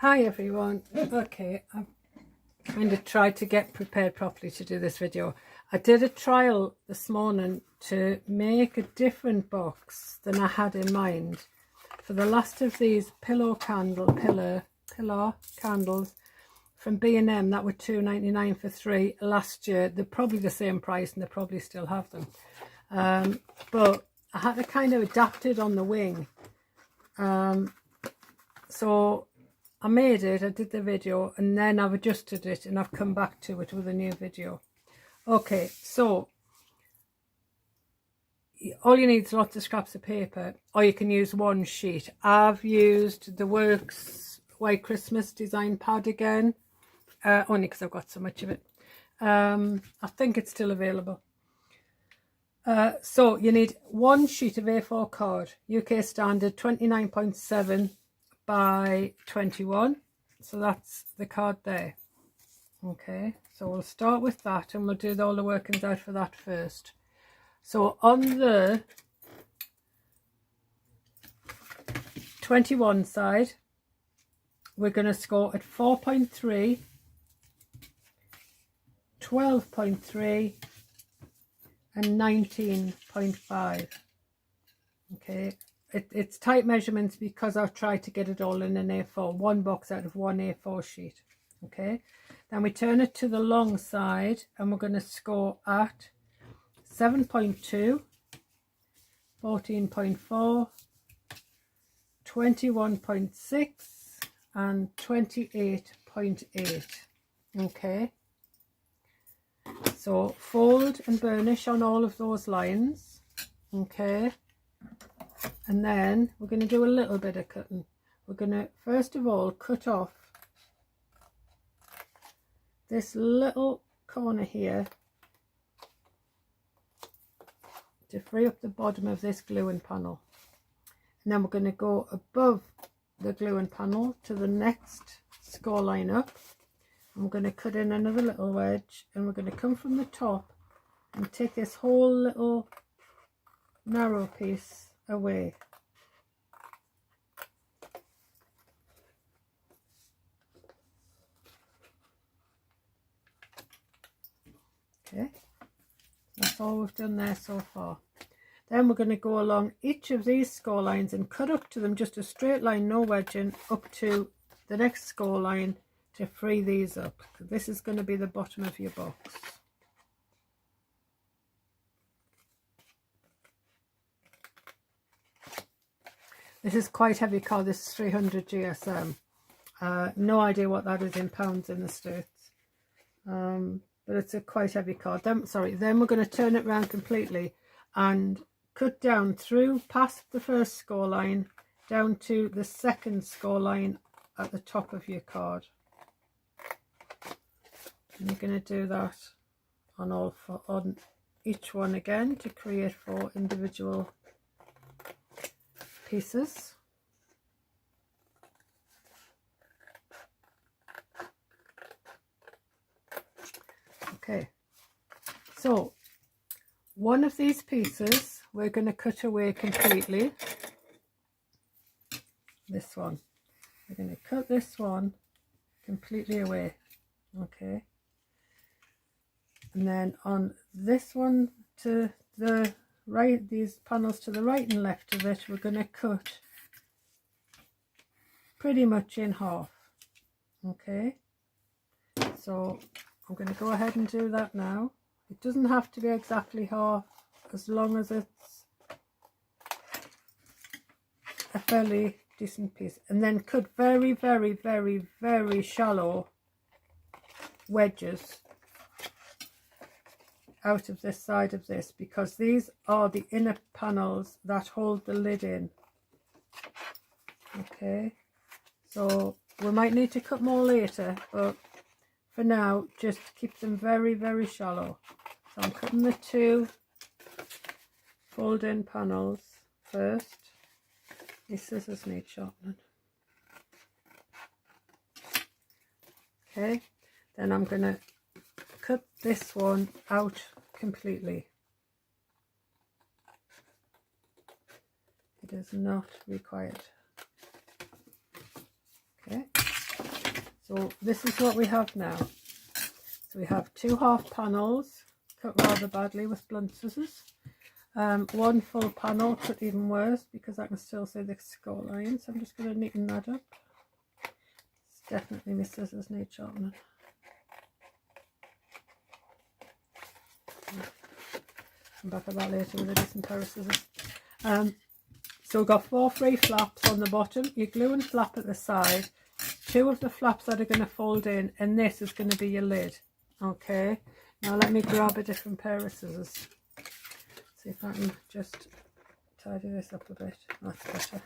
Hi everyone. Okay, I've kind of tried to get prepared properly to do this video. I did a trial this morning to make a different box than I had in mind. For the last of these pillar candles from B&M that were £2.99 for 3 last year. They're probably the same price and they probably still have them. But I had to kind of adapt it on the wing. So I made it, I did the video, and then I've adjusted it and I've come back to it with a new video. Okay, so all you need is lots of scraps of paper, or you can use one sheet. I've used the Works White Christmas design pad again, only because I've got so much of it. I think it's still available. So you need one sheet of A4 card, UK standard 29.7 by 21. So that's the card there. Okay, so we'll start with that and we'll do all the workings out for that first. So on the 21 side, we're going to score at 4.3, 12.3 and 19.5. Okay, it's tight measurements because I've tried to get it all in an A4, one box out of one A4 sheet. Okay, then we turn it to the long side and we're going to score at 7.2, 14.4, 21.6 and 28.8. okay, so fold and burnish on all of those lines. Okay, and then we're going to do a little bit of cutting. We're going to first of all cut off this little corner here to free up the bottom of this gluing panel, and then we're going to go above the gluing panel to the next score line up, and we're going to cut in another little wedge, and we're going to come from the top and take this whole little narrow piece away. Okay, that's all we've done there so far. Then we're going to go along each of these score lines and cut up to them, just a straight line, no wedging, up to the next score line to free these up. This is going to be the bottom of your box. This is quite heavy card. This is 300 GSM. No idea what that is in pounds in the States. But it's a quite heavy card. Then we're going to turn it around completely and cut down through past the first score line down to the second score line at the top of your card. And you're going to do that on each one again to create 4 individual pieces. Okay, so one of these pieces we're going to cut away completely. This one, we're going to cut this one completely away. Okay, and then on this one to the right, these panels to the right and left of it, we're going to cut pretty much in half. Okay, so I'm going to go ahead and do that now. It doesn't have to be exactly half, as long as it's a fairly decent piece. And then cut very, very, very, very shallow wedges out of this side of this, because these are the inner panels that hold the lid in. Okay, so we might need to cut more later, but for now just keep them very, very shallow. So I'm cutting the 2 fold in panels first. These scissors need sharpening. Okay, then I'm going to cut this one out completely. It is not required. Okay, So this is what we have now. So we have 2 half panels cut rather badly with blunt scissors. 1 full panel cut even worse because I can still see the score line. So I'm just going to neaten that up. It's definitely my scissors need sharpening. Come back about later with a decent pair of scissors. So we've got 4 free flaps on the bottom. You glue and flap at the side. 2 of the flaps that are going to fold in, and this is going to be your lid. Okay, now let me grab a different pair of scissors. See if I can just tidy this up a bit. That's better.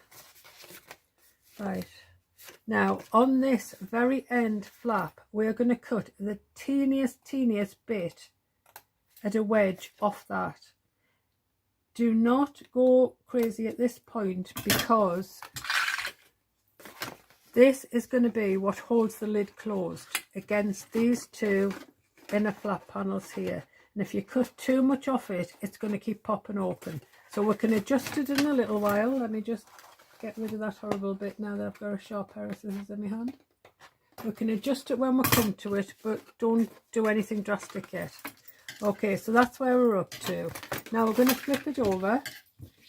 Right, now on this very end flap, we're going to cut the teeniest bit at a wedge off that. Do not go crazy at this point because this is going to be what holds the lid closed against these 2 inner flap panels here. And if you cut too much off it, it's going to keep popping open. So we can adjust it in a little while. Let me just get rid of that horrible bit now that I've got a sharp pair of scissors in my hand. We can adjust it when we come to it, but don't do anything drastic yet. Okay, so that's where we're up to. Now we're going to flip it over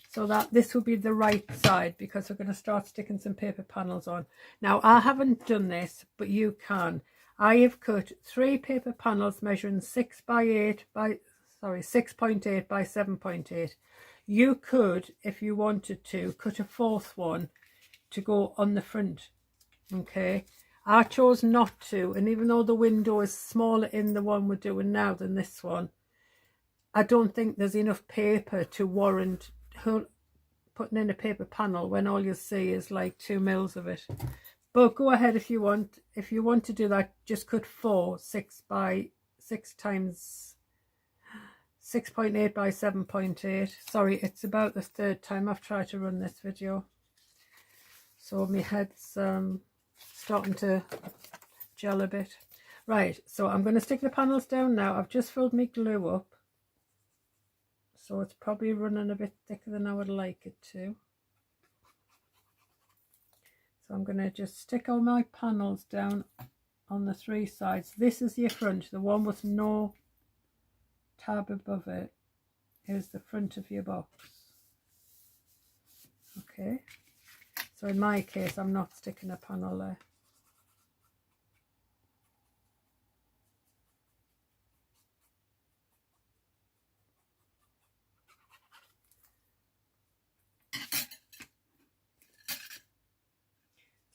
so that this will be the right side because we're going to start sticking some paper panels on. Now I haven't done this, but you can. I have cut 3 paper panels measuring 6.8 by 7.8. You could, if you wanted to, cut a 4th one to go on the front. Okay, I chose not to, and even though the window is smaller in the one we're doing now than this one, I don't think there's enough paper to warrant putting in a paper panel when all you see is like 2 mils of it. But go ahead if you want. If you want to do that, just cut 4 6.8 by 7.8. Sorry, it's about the 3rd time I've tried to run this video, so my head's starting to gel a bit. Right, so I'm going to stick the panels down now. I've just filled my glue up, so it's probably running a bit thicker than I would like it to. So I'm going to just stick all my panels down on the 3 sides. This is your front. The one with no tab above it is the front of your box. Okay, so in my case I'm not sticking a panel there.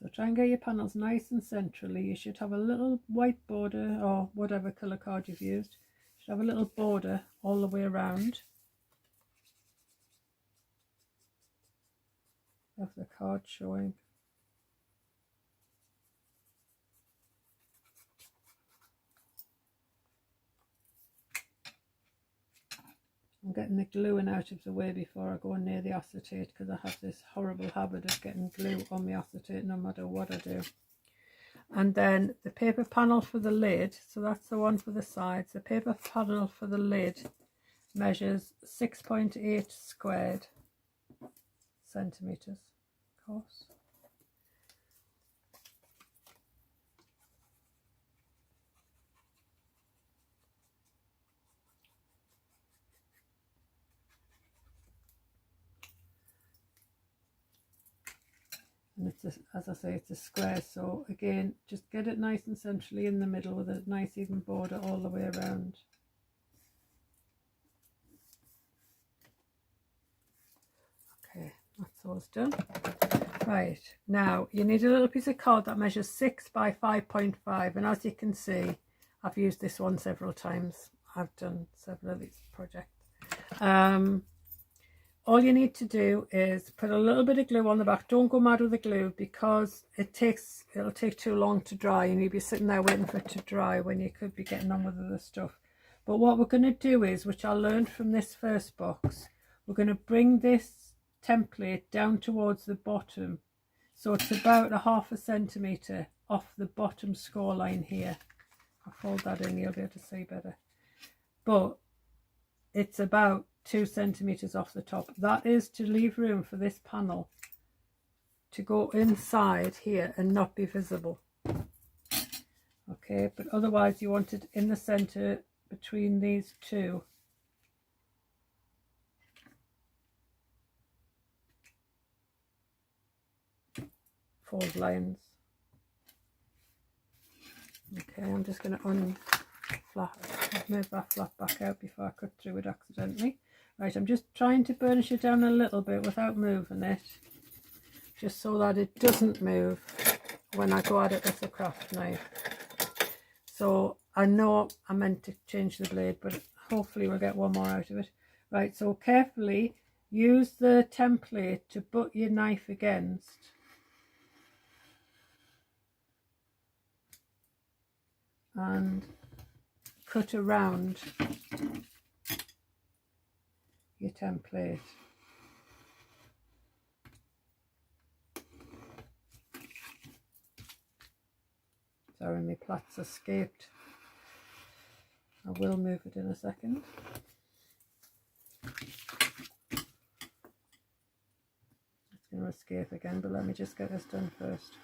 So try and get your panels nice and centrally. You should have a little white border, or whatever colour card you've used. You should have a little border all the way around of the card showing. I'm getting the gluing out of the way before I go near the acetate, because I have this horrible habit of getting glue on the acetate no matter what I do. And then the paper panel for the lid, so that's the one for the sides. The paper panel for the lid measures 6.8 squared centimeters, of course. And it's as I say, it's a square, so again, just get it nice and centrally in the middle with a nice even border all the way around. Okay, that's all done. Right, now you need a little piece of card that measures 6 by 5.5, and as you can see, I've used this one several times. I've done several of these projects. All you need to do is put a little bit of glue on the back. Don't go mad with the glue because it'll take too long to dry, and you'll be sitting there waiting for it to dry when you could be getting on with other stuff. But what we're going to do is, which I learned from this first box, we're going to bring this template down towards the bottom, so it's about 1/2 centimetre off the bottom score line here. I'll fold that in, you'll be able to see better. But it's about 2 centimeters off the top. That is to leave room for this panel to go inside here and not be visible. Okay, but otherwise you want it in the center between these two. Fold lines. Okay, I'm just going to move that flap back out before I cut through it accidentally. Right, I'm just trying to burnish it down a little bit without moving it, just so that it doesn't move when I go at it with the craft knife. So I know I meant to change the blade, but hopefully we'll get one more out of it. Right, so carefully use the template to butt your knife against. And cut around your template. Sorry, my plaits escaped. I will move it in a second. It's going to escape again, but let me just get this done first.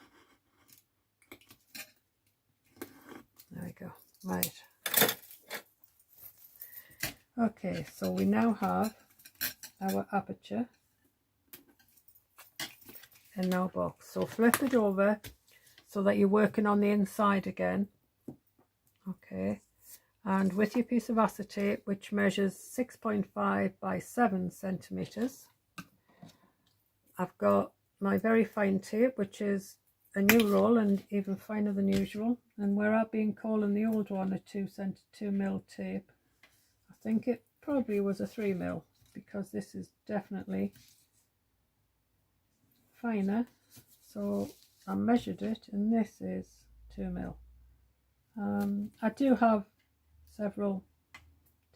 There we go. Right. Okay, so we now have our aperture in our box. So flip it over so that you're working on the inside again. Okay, and with your piece of acetate, which measures 6.5 by 7 centimeters, I've got my very fine tape, which is a new roll and even finer than usual. And where I've been calling the old one a 2 mil tape, I think it probably was a 3 mil, because this is definitely finer. So I measured it, and this is 2 mil. I do have several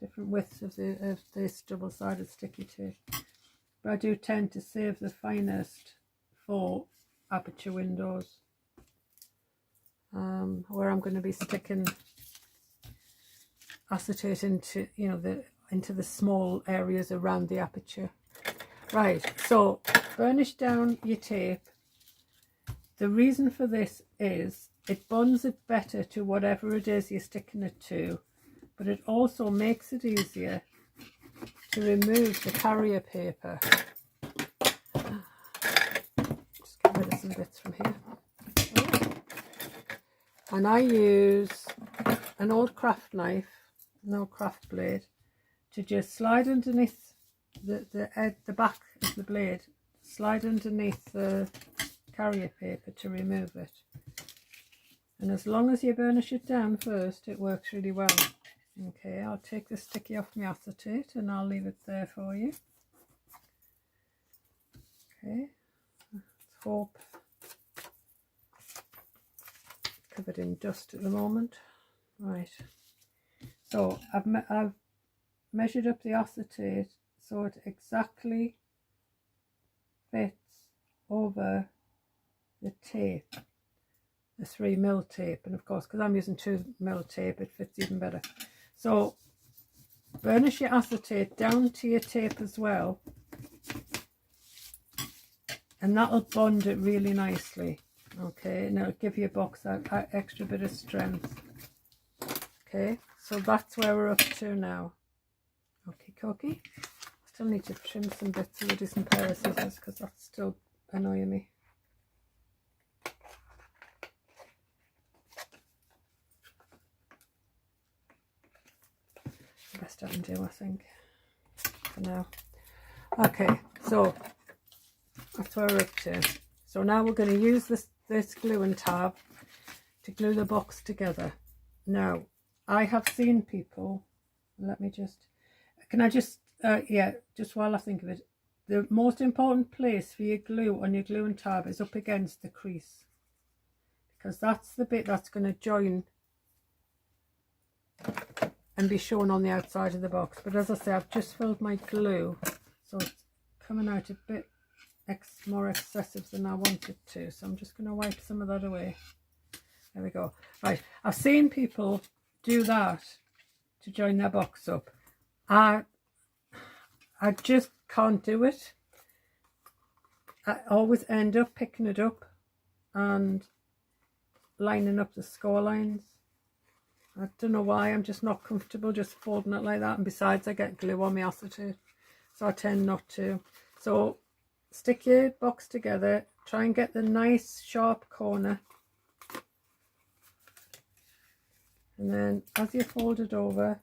different widths of this double-sided sticky tape, but I do tend to save the finest for aperture windows, where I'm going to be sticking acetate into, you know, into the small areas around the aperture. Right, so burnish down your tape. The reason for this is it bonds it better to whatever it is you're sticking it to, but it also makes it easier to remove the carrier paper. Just get rid of some bits from here. And I use an old craft knife, an old craft blade, to just slide underneath the back of the blade, slide underneath the carrier paper to remove it. And as long as you burnish it down first, it works really well. Okay, I'll take the sticky off my acetate and I'll leave it there for you. Okay, let's hope. Covered in dust at the moment. Right, so I've measured up the acetate so it exactly fits over the tape, the 3 mil tape, and of course because I'm using 2 mil tape it fits even better. So burnish your acetate down to your tape as well, and that'll bond it really nicely. Okay, and it'll give your box that extra bit of strength. Okay, so that's where we're up to now. Okay, cookie. Still need to trim some bits with a decent pair of scissors because that's still annoying me. The best I can do, I think, for now. Okay, so that's where we're up to. So now we're going to use this glue and tab to glue the box together. Now, I have seen people, let me just, can I just, yeah, just while I think of it, the most important place for your glue on your glue and tab is up against the crease, because that's the bit that's going to join and be shown on the outside of the box. But as I say, I've just filled my glue, so it's coming out a bit more excessive than I wanted to, so I'm just going to wipe some of that away. There we go. Right, I've seen people do that to join their box up. I just can't do it. I always end up picking it up and lining up the score lines. I don't know why, I'm just not comfortable just folding it like that, and besides I get glue on my acetate, so I tend not to. So stick your box together, try and get the nice sharp corner, and then as you fold it over,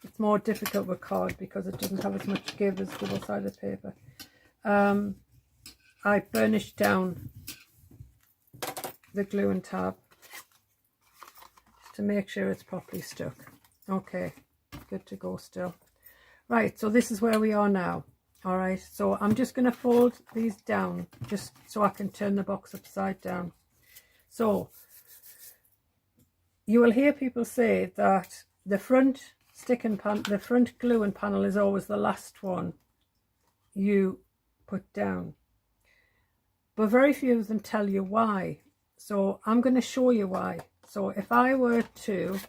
it's more difficult with card because it doesn't have as much give as double-sided paper. I burnished down the glue and tab to make sure it's properly stuck. Okay, good to go still. Right, so this is where we are now. All right, so I'm just going to fold these down just so I can turn the box upside down. So you will hear people say that the front the front gluing panel is always the last one you put down, but very few of them tell you why. So I'm going to show you why. So if I were to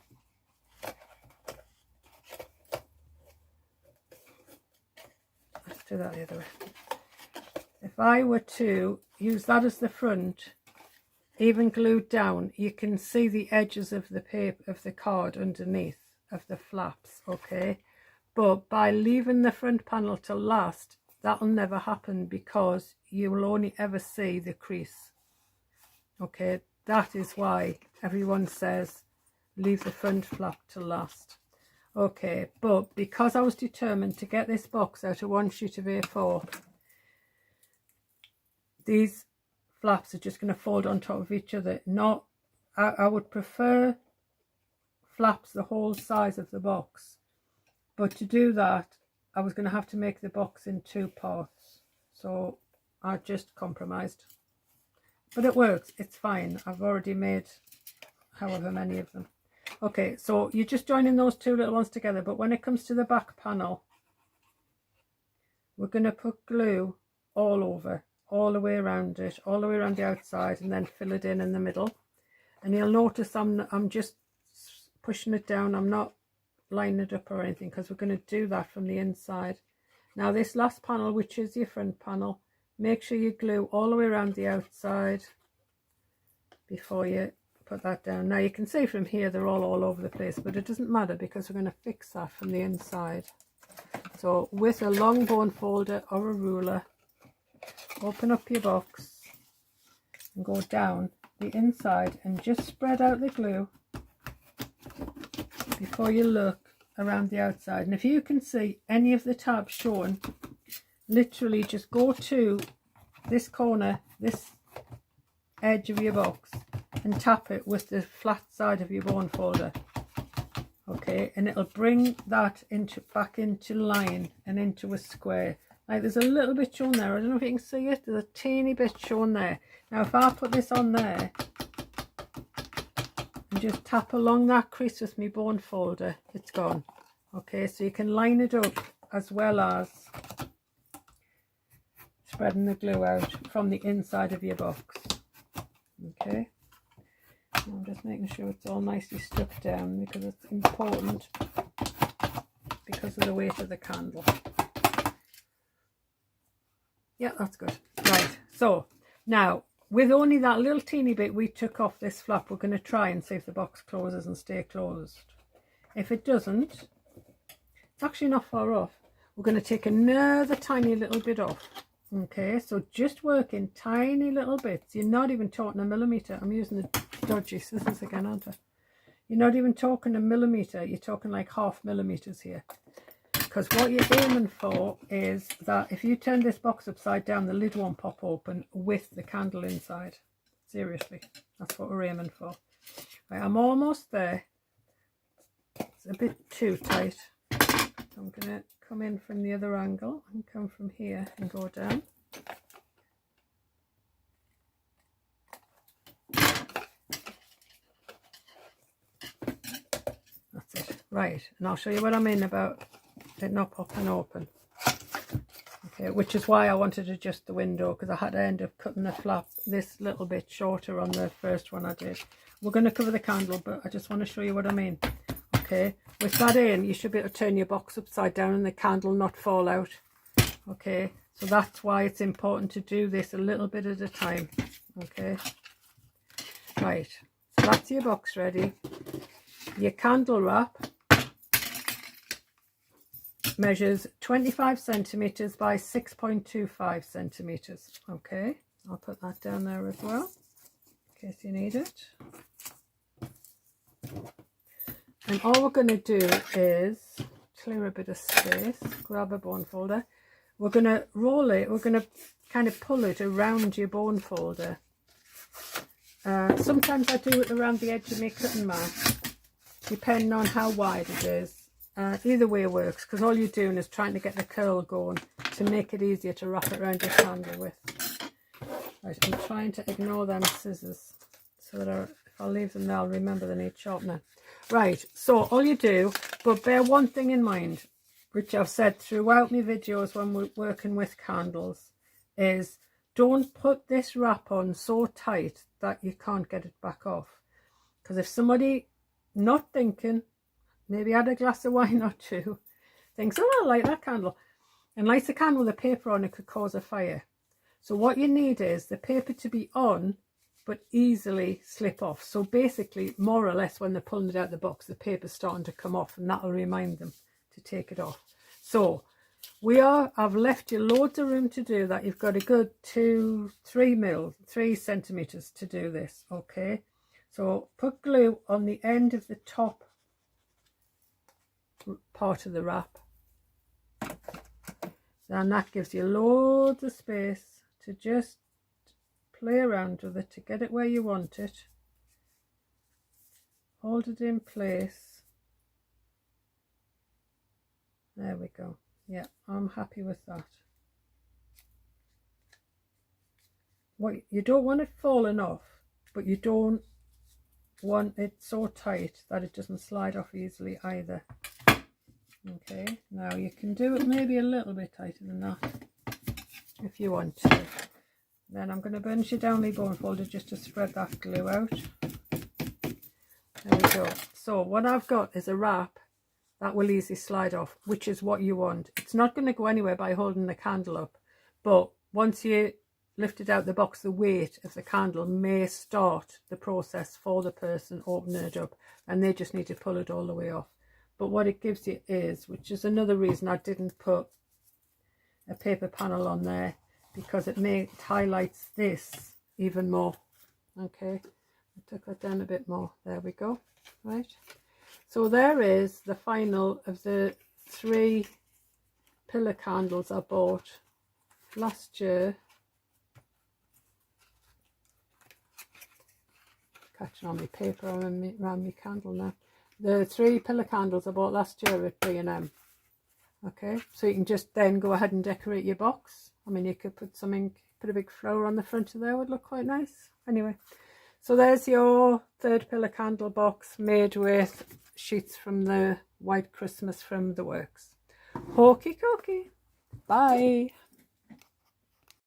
let's do that the other way. If I were to use that as the front, even glued down, you can see the edges of the paper of the card underneath of the flaps, okay? But by leaving the front panel to last, that'll never happen because you will only ever see the crease. Okay, that is why everyone says leave the front flap to last. Okay, but because I was determined to get this box out of one sheet of A4, these flaps are just going to fold on top of each other. Not, I would prefer flaps the whole size of the box, but to do that I was going to have to make the box in 2 parts, so I just compromised. But it works, it's fine. I've already made however many of them. Okay, so you're just joining those 2 little ones together, but when it comes to the back panel, we're going to put glue all over, all the way around it, all the way around the outside, and then fill it in the middle. And you'll notice I'm just pushing it down, I'm not lining it up or anything, because we're going to do that from the inside. Now this last panel, which is your front panel, make sure you glue all the way around the outside before you put that down. Now you can see from here they're all over the place, but it doesn't matter because we're going to fix that from the inside. So with a long bone folder or a ruler, open up your box and go down the inside and just spread out the glue before you look around the outside. And if you can see any of the tabs shown, literally just go to this corner, this edge of your box, and tap it with the flat side of your bone folder. Okay, and it'll bring that back into line and into a square. Like there's a little bit shown there, I don't know if you can see it, there's a teeny bit shown there. Now if I put this on there and just tap along that crease with my bone folder, it's gone. Okay, so you can line it up as well as spreading the glue out from the inside of your box. Okay, I'm just making sure it's all nicely stuck down because it's important because of the weight of the candle. Yeah, that's good. Right, so now with only that little teeny bit we took off this flap, we're going to try and see if the box closes and stay closed. If it doesn't, it's actually not far off. We're going to take another tiny little bit off. Okay, so just work in tiny little bits. You're not even talking a millimetre. I'm using the dodgy scissors again, aren't I? You're not even talking a millimetre. You're talking like 0.5 millimetres here. Because what you're aiming for is that if you turn this box upside down, the lid won't pop open with the candle inside. Seriously, that's what we're aiming for. Right, I'm almost there. It's a bit too tight. I'm going to come in from the other angle and come from here and go down. That's it. Right, and I'll show you what I mean about it not popping open. Okay, which is why I wanted to adjust the window, because I had to end up cutting the flap this little bit shorter on the first one I did. We're going to cover the candle, but I just want to show you what I mean. Okay, with that in, you should be able to turn your box upside down and the candle not fall out. Okay, so that's why it's important to do this a little bit at a time. Okay, right, that's your box ready. Your candle wrap measures 25 centimeters by 6.25 centimeters. Okay, I'll put that down there as well in case you need it. And all we're going to do is clear a bit of space, grab a bone folder. We're going to roll it, we're going to kind of pull it around your bone folder. Sometimes I do it around the edge of my cutting mat, depending on how wide it is. Either way works, because all you're doing is trying to get the curl going to make it easier to wrap it around your candle with. Right, I'm trying to ignore them scissors so that if I leave them there, I'll remember they need sharpening. Right, so all you do, but bear one thing in mind, which I've said throughout my videos when we're working with candles, is don't put this wrap on so tight that you can't get it back off. Because if somebody not thinking, maybe had a glass of wine or two, thinks, oh, I like that candle, and lights a candle with a paper on, it could cause a fire. So what you need is the paper to be on, but easily slip off. So basically, more or less, when they're pulling it out of the box, the paper's starting to come off, and that'll remind them to take it off. So I've left you loads of room to do that. You've got a good 3 centimeters to do this. Okay, so put glue on the end of the top part of the wrap, and that gives you loads of space to just play around with it to get it where you want it. Hold it in place. There we go. Yeah, I'm happy with that. What you don't want it falling off, but you don't want it so tight that it doesn't slide off easily either. Okay, now you can do it maybe a little bit tighter than that if you want to. Then I'm going to bunch it down my bone folder just to spread that glue out. There we go. So what I've got is a wrap that will easily slide off, which is what you want. It's not going to go anywhere by holding the candle up, but once you lift it out the box, the weight of the candle may start the process for the person opening it up, and they just need to pull it all the way off. But what it gives you is, which is another reason I didn't put a paper panel on there, because it highlights this even more. Okay, I took that down a bit more. There we go. Right, so there is the final of the 3 pillar candles I bought last year. Catching on my paper around my candle now. The 3 pillar candles I bought last year at B&M. Okay, so you can just then go ahead and decorate your box. I mean, you could put a big flower on the front of there, would look quite nice. Anyway, so there's your 3rd pillar candle box made with sheets from the White Christmas from the Works. Hokey cokey. Bye.